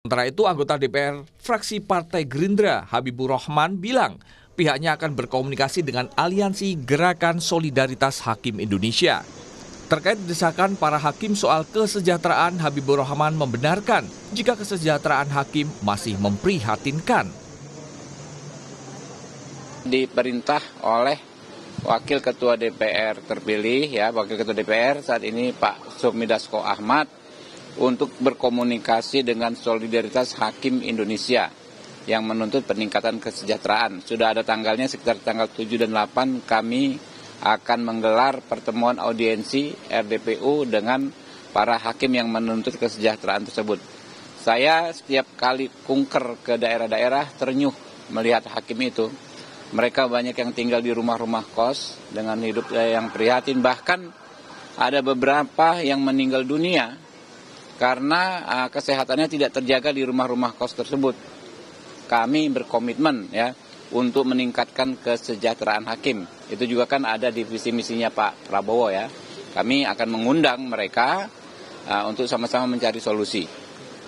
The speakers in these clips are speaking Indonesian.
Sementara itu, anggota DPR fraksi Partai Gerindra Habibur Rahman bilang pihaknya akan berkomunikasi dengan Aliansi Gerakan Solidaritas Hakim Indonesia. Terkait desakan para hakim soal kesejahteraan, Habibur Rahman membenarkan jika kesejahteraan hakim masih memprihatinkan. Diperintah oleh Wakil Ketua DPR terpilih, Wakil Ketua DPR saat ini Pak Sufmi Dasko Ahmad, untuk berkomunikasi dengan Solidaritas Hakim Indonesia yang menuntut peningkatan kesejahteraan. Sudah ada tanggalnya, sekitar tanggal 7 dan 8 kami akan menggelar pertemuan audiensi RDPU dengan para hakim yang menuntut kesejahteraan tersebut. Saya setiap kali kunker ke daerah-daerah ternyuh melihat hakim itu. Mereka banyak yang tinggal di rumah-rumah kos dengan hidup yang prihatin. Bahkan ada beberapa yang meninggal dunia karena kesehatannya tidak terjaga di rumah-rumah kos tersebut. Kami berkomitmen untuk meningkatkan kesejahteraan hakim. Itu juga kan ada di visi misinya Pak Prabowo Kami akan mengundang mereka untuk sama-sama mencari solusi.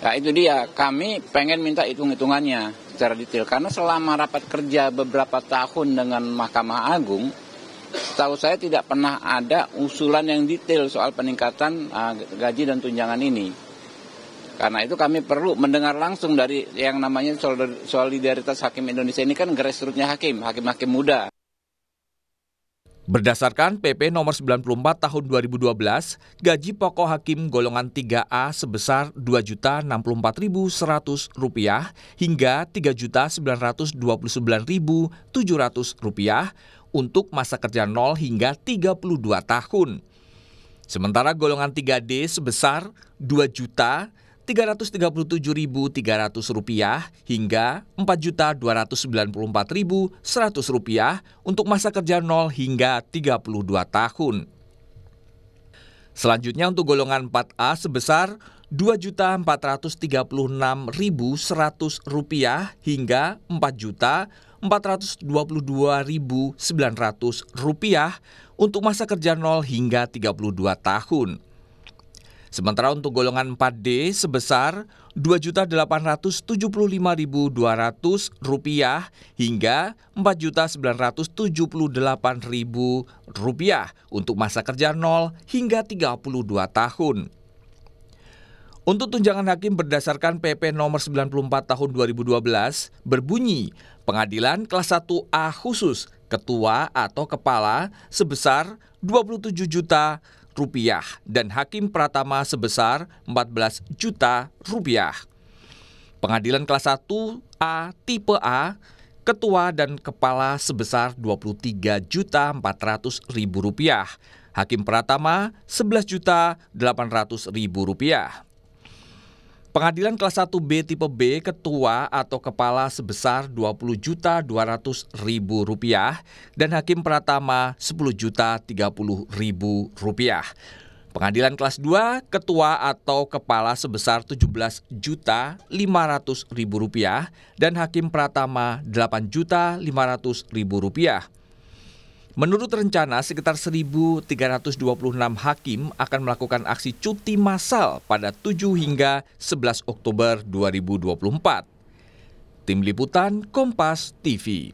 Itu dia, kami pengen minta hitung-hitungannya secara detail. Karena selama rapat kerja beberapa tahun dengan Mahkamah Agung, setahu saya tidak pernah ada usulan yang detail soal peningkatan gaji dan tunjangan ini. Karena itu kami perlu mendengar langsung dari yang namanya Solidaritas Hakim Indonesia ini kan grassroots-nya hakim-hakim muda. Berdasarkan PP nomor 94 tahun 2012, gaji pokok hakim golongan 3A sebesar Rp2.064.100 hingga Rp3.929.700 untuk masa kerja 0 hingga 32 tahun. Sementara golongan 3D sebesar Rp2.337.300 hingga Rp4.294.100 untuk masa kerja 0 hingga 32 tahun. Selanjutnya untuk golongan 4A sebesar Rp2.436.100 hingga Rp4.422.900 untuk masa kerja 0 hingga 32 tahun. Sementara untuk golongan 4D sebesar Rp2.875.200 hingga Rp4.978.000 untuk masa kerja 0 hingga 32 tahun. Untuk tunjangan hakim berdasarkan PP nomor 94 tahun 2012 berbunyi pengadilan kelas 1A khusus ketua atau kepala sebesar Rp27 juta dan hakim pratama sebesar Rp14 juta. Pengadilan kelas 1A tipe A, ketua dan kepala sebesar Rp23.400.000. Hakim pratama Rp11.800.000. Pengadilan kelas 1B tipe B, ketua atau kepala sebesar Rp20.200.000 dan hakim pratama Rp10.030.000. Pengadilan kelas 2, ketua atau kepala sebesar Rp17.500.000 dan hakim pratama Rp8.500.000. Menurut rencana, sekitar 1.326 hakim akan melakukan aksi cuti massal pada 7 hingga 11 Oktober 2024. Tim Liputan Kompas TV.